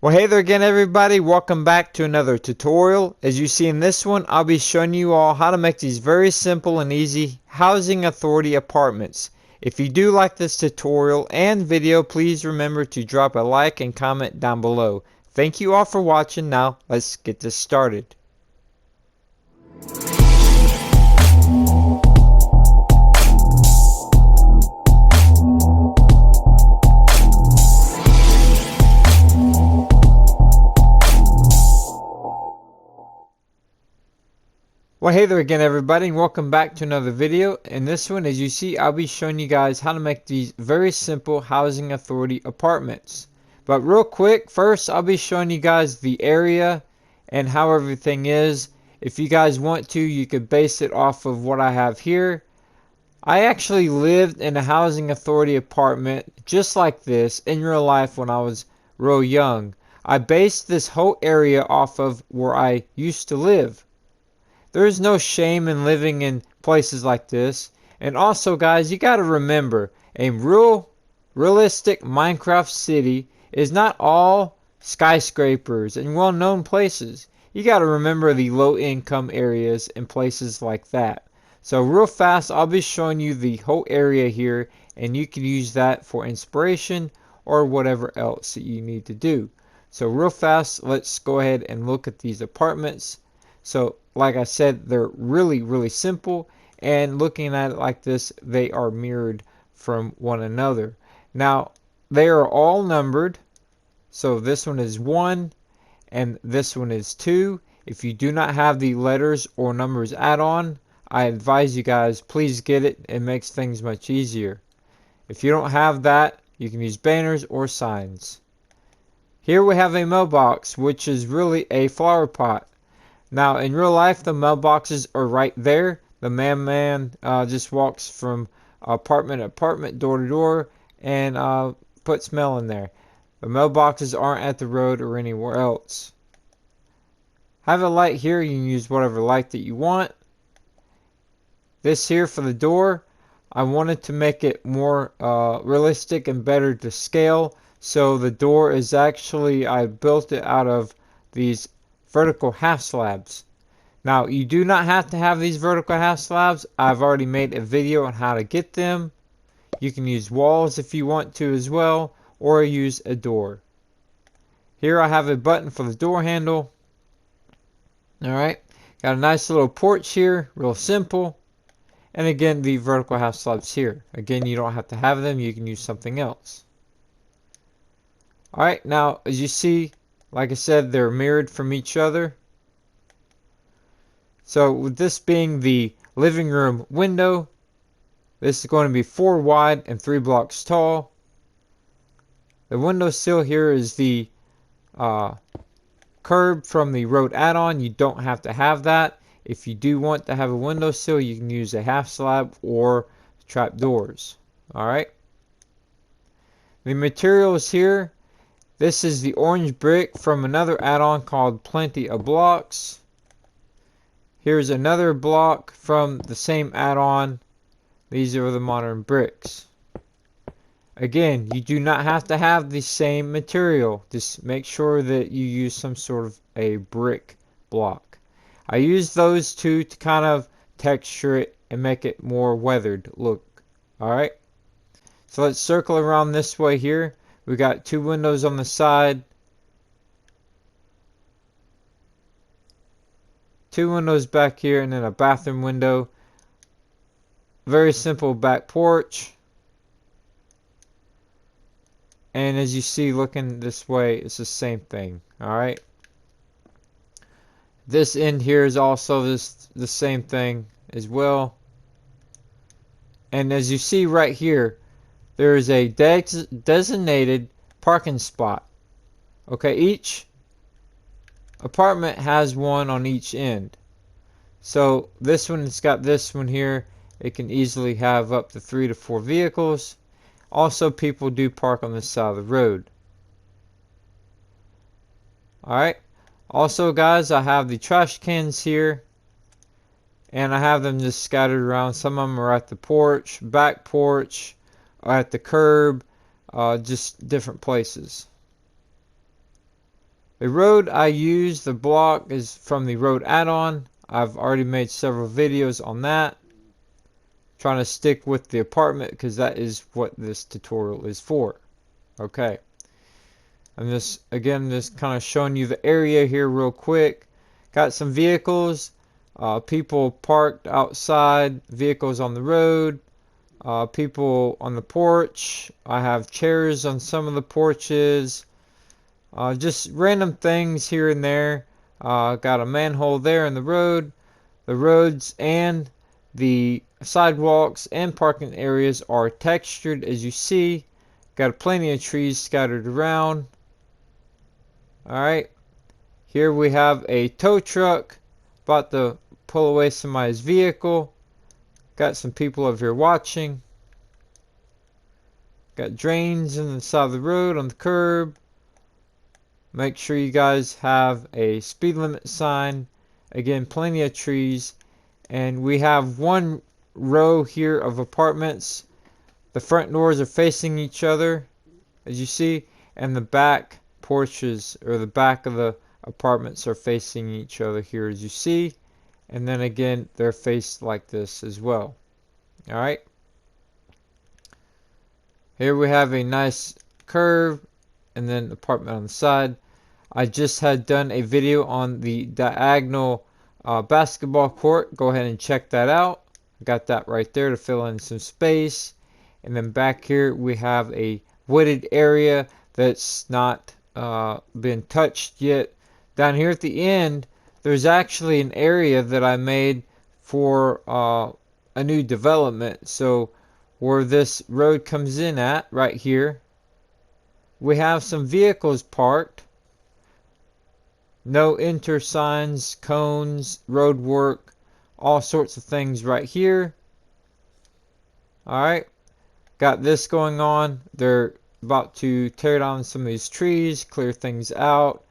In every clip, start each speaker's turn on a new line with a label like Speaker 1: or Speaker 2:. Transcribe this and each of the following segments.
Speaker 1: Well, hey there again, everybody. Welcome back to another tutorial. As you see in this one, I'll be showing you all how to make these very simple and easy housing authority apartments. If you do like this tutorial and video, please remember to drop a like and comment down below. Thank you all for watching. Now, let's get this started. Well, hey there again, everybody, and welcome back to another video. In this one, as you see, I'll be showing you guys how to make these very simple housing authority apartments. But real quick, first I'll be showing you guys the area and how everything is. If you guys want to, you could base it off of what I have here. I actually lived in a housing authority apartment just like this in real life when I was real young. I based this whole area off of where I used to live. There's no shame in living in places like this. And also, guys, you gotta remember, a realistic Minecraft city is not all skyscrapers and well-known places. You gotta remember the low-income areas and places like that. So real fast, I'll be showing you the whole area here, and you can use that for inspiration or whatever else that you need to do. So real fast, let's go ahead and look at these apartments. So like I said, they're really simple, and looking at it like this, they are mirrored from one another. Now, they are all numbered. So this one is 1 and this one is 2. If you do not have the letters or numbers add-on, I advise you guys, please get it. It makes things much easier. If you don't have that, you can use banners or signs. Here we have a mailbox, which is really a flower pot. Now, in real life, the mailboxes are right there. The mailman just walks from apartment to apartment, door to door, and puts mail in there. The mailboxes aren't at the road or anywhere else. Have a light here. You can use whatever light that you want. This here for the door, I wanted to make it more realistic and better to scale. So the door is actually, I built it out of these vertical half slabs. Now, you do not have to have these vertical half slabs. I've already made a video on how to get them. You can use walls if you want to as well, or use a door. Here I have a button for the door handle. Alright, got a nice little porch here, real simple. And again, the vertical half slabs here. Again, you don't have to have them, you can use something else. Alright, now as you see, like I said, they're mirrored from each other. So with this being the living room window, this is going to be 4 wide and 3 blocks tall. The windowsill here is the curb from the road add-on. You don't have to have that. If you do want to have a windowsill, you can use a half slab or trap doors. Alright. The materials here. This is the orange brick from another add-on called Plenty of Blocks. Here's another block from the same add-on. These are the modern bricks. Again, you do not have to have the same material. Just make sure that you use some sort of a brick block. I use those two to kind of texture it and make it more weathered look. Alright. So let's circle around this way here. We got 2 windows on the side. 2 windows back here, and then a bathroom window. Very simple back porch. And as you see, looking this way, it's the same thing. Alright. This end here is also the same thing as well. And as you see right here, there is a designated parking spot. Okay, each apartment has one on each end. So this one, it's got this one here. It can easily have up to 3 to 4 vehicles. Also, people do park on this side of the road. Alright. Also, guys, I have the trash cans here. And I have them just scattered around. Some of them are at the porch, back porch, or at the curb, just different places. The road I use, the block, is from the road add-on. I've already made several videos on that. Trying to stick with the apartment because that is what this tutorial is for. Okay. I'm just kind of showing you the area here real quick. Got some vehicles, people parked outside, vehicles on the road, people on the porch. I have chairs on some of the porches. Just random things here and there. Got a manhole there in the road. The roads and the sidewalks and parking areas are textured, as you see. Got plenty of trees scattered around. Alright, here we have a tow truck about to pull away somebody's vehicle. Got some people over here watching. Got drains on the side of the road on the curb. Make sure you guys have a speed limit sign. Again, plenty of trees. And we have one row here of apartments. The front doors are facing each other, as you see, and the back porches, or the back of the apartments, are facing each other here, as you see. And then again, they're faced like this as well. Alright. Here we have a nice curve, and then apartment on the side. I just had done a video on the diagonal basketball court. Go ahead and check that out. Got that right there to fill in some space. And then back here we have a wooded area that's not been touched yet. Down here at the end, there's actually an area that I made for a new development. So where this road comes in at, right here, we have some vehicles parked. No enter signs, cones, road work, all sorts of things right here. Alright, got this going on. They're about to tear down some of these trees, clear things out,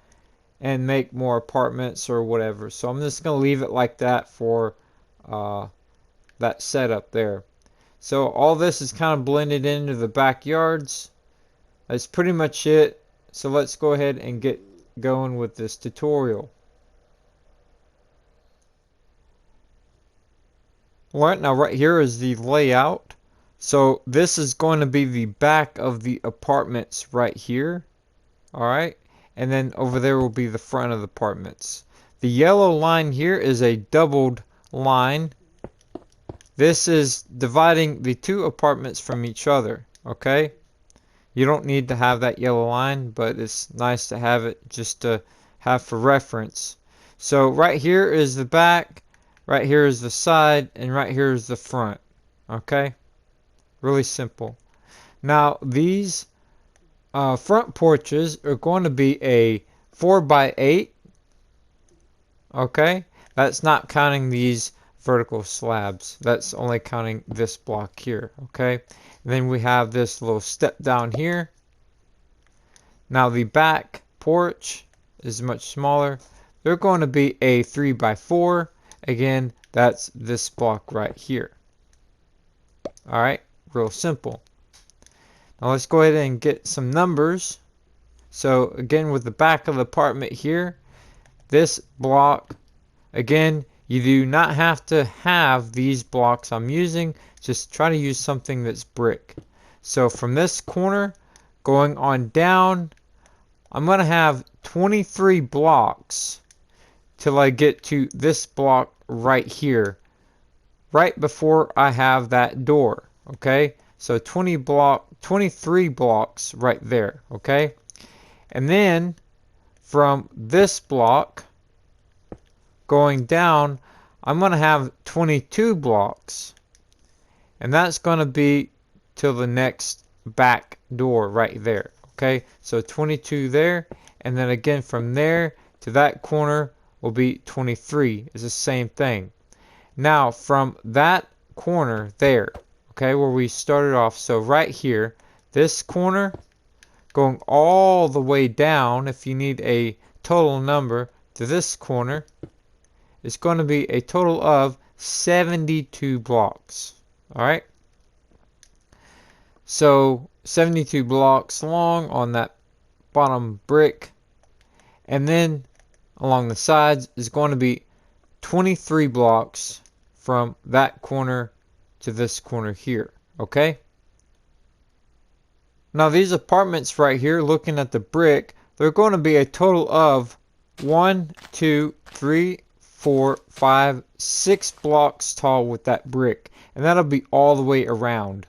Speaker 1: and make more apartments or whatever. So I'm just going to leave it like that for that setup there. So all this is kind of blended into the backyards. That's pretty much it. So let's go ahead and get going with this tutorial. Alright, now right here is the layout. So this is going to be the back of the apartments right here. Alright, and then over there will be the front of the apartments. The yellow line here is a doubled line. This is dividing the two apartments from each other. Okay, you don't need to have that yellow line, but it's nice to have it just to have for reference. So right here is the back, right here is the side, and right here is the front. Okay, really simple. Now these front porches are going to be a 4x8. Okay, that's not counting these vertical slabs. That's only counting this block here. Okay, and then we have this little step down here. Now the back porch is much smaller. They're going to be a 3x4. Again, that's this block right here. Alright, real simple. Now let's go ahead and get some numbers. So again, with the back of the apartment here, this block, again, you do not have to have these blocks I'm using. Just try to use something that's brick. So from this corner going on down, I'm going to have 23 blocks till I get to this block right here, right before I have that door. Okay, so 23 blocks right there. Okay, and then from this block going down, I'm going to have 22 blocks, and that's going to be till the next back door right there. Okay, so 22 there, and then again from there to that corner will be 23. It's the same thing. Now from that corner there, okay, where we started off, so right here, this corner going all the way down, if you need a total number, to this corner, it's going to be a total of 72 blocks. Alright, so 72 blocks long on that bottom brick, And then along the sides is going to be 23 blocks from that corner to this corner here. Okay? Now these apartments right here, looking at the brick, they're going to be a total of 1, 2, 3, 4, 5, 6 blocks tall with that brick. And that'll be all the way around.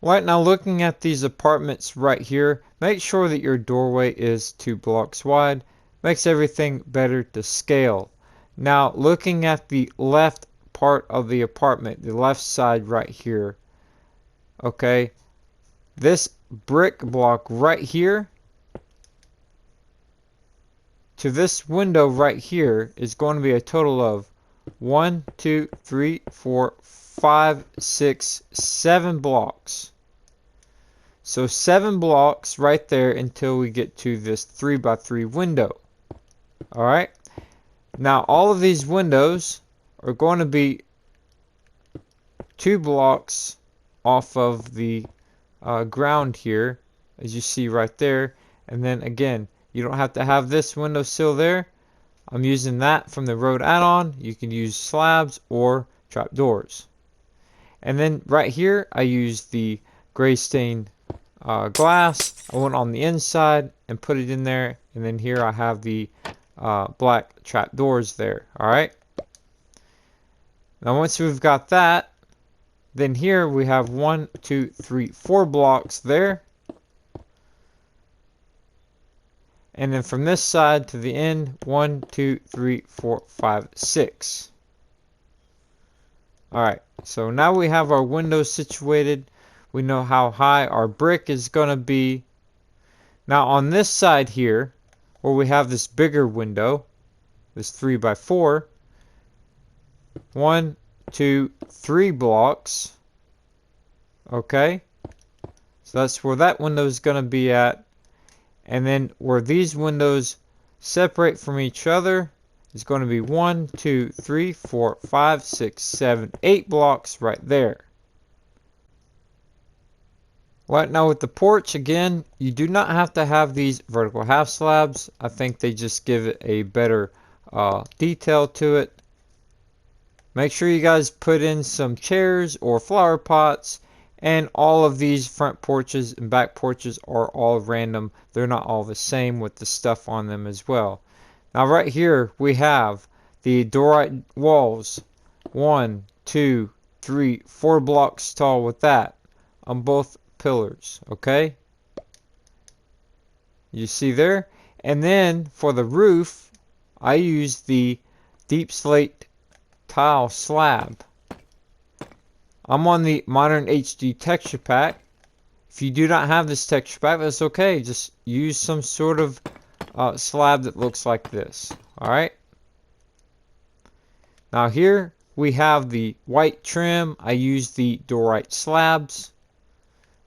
Speaker 1: Right now, looking at these apartments right here, make sure that your doorway is 2 blocks wide. Makes everything better to scale. Now, looking at the left part of the apartment, the left side right here, okay, this brick block right here to this window right here is going to be a total of 1, 2, 3, 4, 5, 6, 7 blocks. So 7 blocks right there until we get to this 3x3 window. Alright. Now all of these windows are going to be 2 blocks off of the ground here, as you see right there. And then again, you don't have to have this window sill there. I'm using that from the road add-on. You can use slabs or trapdoors. And then right here, I used the gray stain glass. I went on the inside and put it in there. And then here I have the black trapdoors there. Alright. Now once we've got that, then here we have 1, 2, 3, 4 blocks there. And then from this side to the end, 1, 2, 3, 4, 5, 6. Alright, so now we have our windows situated. We know how high our brick is going to be. Now on this side here, where we have this bigger window, this 3x4, 1, 2, 3 blocks. Okay, so that's where that window is going to be at. And then where these windows separate from each other is going to be 1, 2, 3, 4, 5, 6, 7, 8 blocks right there. Right now with the porch, again, you do not have to have these vertical half slabs. I think they just give it a better detail to it. Make sure you guys put in some chairs or flower pots. And all of these front porches and back porches are all random. They're not all the same with the stuff on them as well. Now right here we have the diorite walls. 1, 2, 3, 4 blocks tall with that on both pillars. Okay? You see there? And then for the roof, I use the deep slate tile slab. I'm on the Modern HD texture pack. If you do not have this texture pack, that's okay. Just use some sort of slab that looks like this. Alright. Now here we have the white trim. I use the diorite slabs.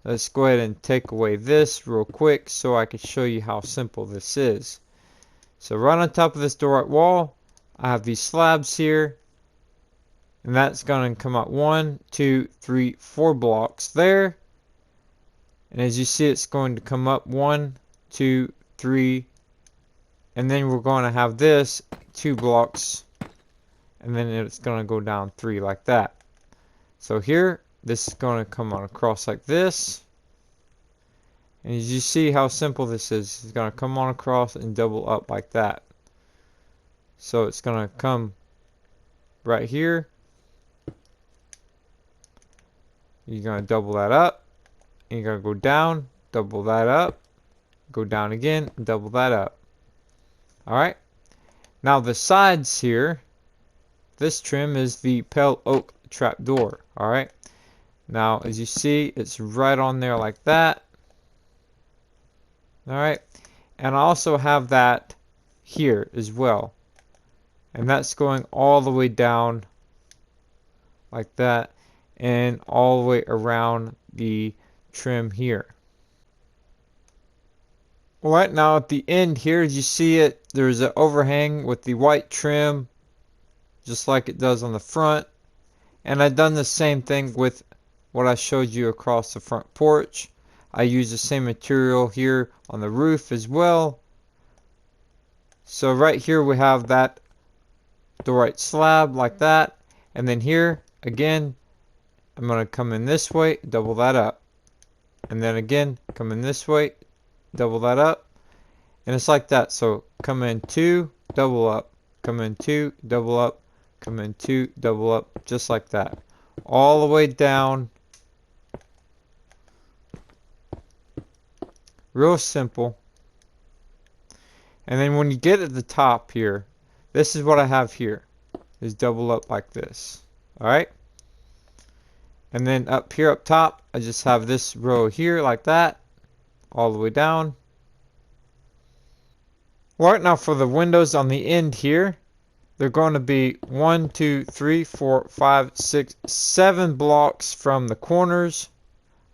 Speaker 1: Let's go ahead and take away this real quick so I can show you how simple this is. So right on top of this diorite wall, I have these slabs here. And that's going to come out 1, 2, 3, 4 blocks there. And as you see, it's going to come up 1, 2, 3. And then we're going to have this 2 blocks. And then it's going to go down 3 like that. So here, this is going to come on across like this. And as you see how simple this is, it's going to come on across and double up like that. So it's going to come right here. You're going to double that up. And you're going to go down, double that up, go down again, and double that up. Alright. Now the sides here, this trim is the pale oak trapdoor. Alright. Now as you see, it's right on there like that. Alright. And I also have that here as well. And that's going all the way down like that. And all the way around the trim here. Right now at the end here, as you see it, there's an overhang with the white trim, just like it does on the front. And I've done the same thing with what I showed you across the front porch. I use the same material here on the roof as well. So right here we have that, the right slab like that. And then here, again, I'm going to come in this way, double that up. And then again, come in this way, double that up. And it's like that. So come in 2, double up. Come in 2, double up. Come in 2, double up. Just like that. All the way down. Real simple. And then when you get at the top here, this is what I have here. Is double up like this. Alright? And then up here up top, I just have this row here like that. All the way down. Right now for the windows on the end here, they're going to be 1, 2, 3, 4, 5, 6, 7 blocks from the corners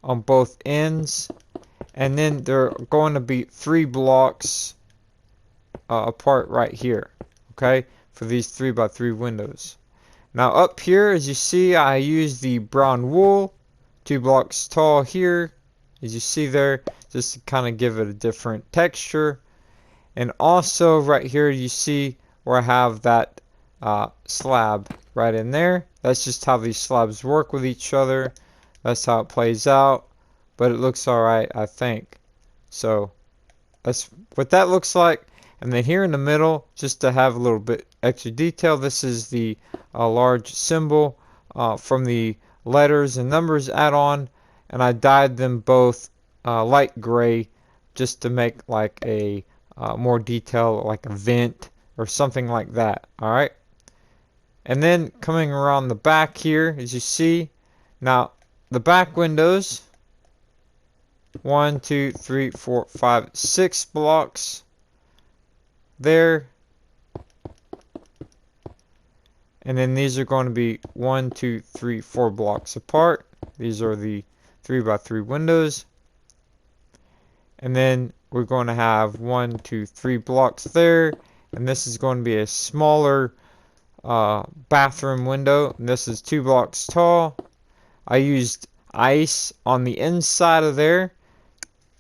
Speaker 1: on both ends. And then they're going to be 3 blocks apart right here. Okay? For these 3x3 windows. Now up here, as you see, I use the brown wool, 2 blocks tall here, as you see there, just to kind of give it a different texture. And also right here, you see where I have that slab right in there. That's just how these slabs work with each other. That's how it plays out, but it looks alright, I think. So that's what that looks like. And then here in the middle, just to have a little bit extra detail, this is the large symbol from the letters and numbers add-on, and I dyed them both light gray just to make like a more detail, like a vent or something like that. Alright, and then coming around the back here, as you see, now the back windows, 1, 2, 3, 4, 5, 6 blocks there. And then these are going to be 1, 2, 3, 4 blocks apart. These are the 3x3 windows. And then we're going to have 1, 2, 3 blocks there. And this is going to be a smaller bathroom window. And this is 2 blocks tall. I used ice on the inside of there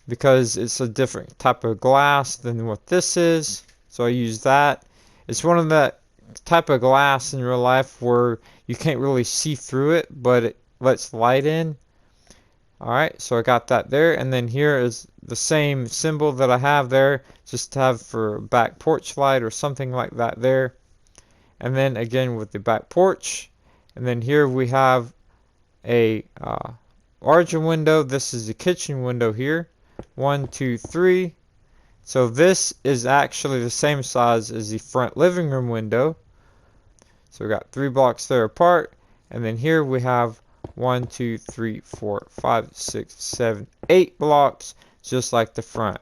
Speaker 1: because it's a different type of glass than what this is. So I used that. It's one of the type of glass in real life where you can't really see through it, but it lets light in. Alright, so I got that there. And then here is the same symbol that I have there, just to have for back porch light or something like that there. And then again with the back porch. And then here we have a larger window. This is the kitchen window here. 1, 2, 3. So this is actually the same size as the front living room window. So we got 3 blocks there apart. And then here we have 1, 2, 3, 4, 5, 6, 7, 8 blocks, just like the front.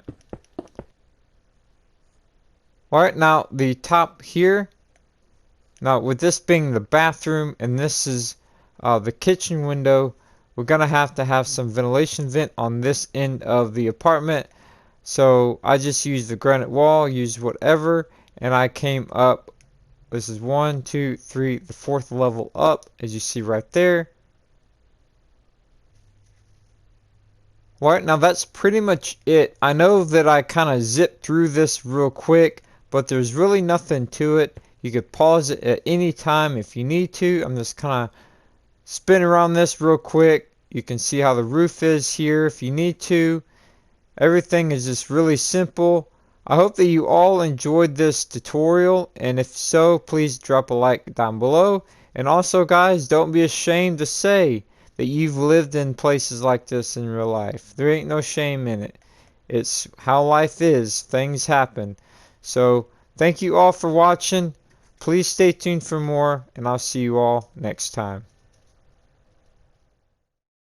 Speaker 1: Alright, now the top here. Now with this being the bathroom and this is the kitchen window, we're going to have some ventilation vent on this end of the apartment. So I just used the granite wall, used whatever, and I came up. This is 1, 2, 3, the 4th level up, as you see right there. Alright, now that's pretty much it. I know that I kind of zipped through this real quick, but there's really nothing to it. You could pause it at any time if you need to. I'm just kind of spin around this real quick. You can see how the roof is here if you need to. Everything is just really simple. I hope that you all enjoyed this tutorial, and if so, please drop a like down below. And also guys, don't be ashamed to say that you've lived in places like this in real life. There ain't no shame in it. It's how life is. Things happen. So thank you all for watching. Please stay tuned for more, and I'll see you all next time.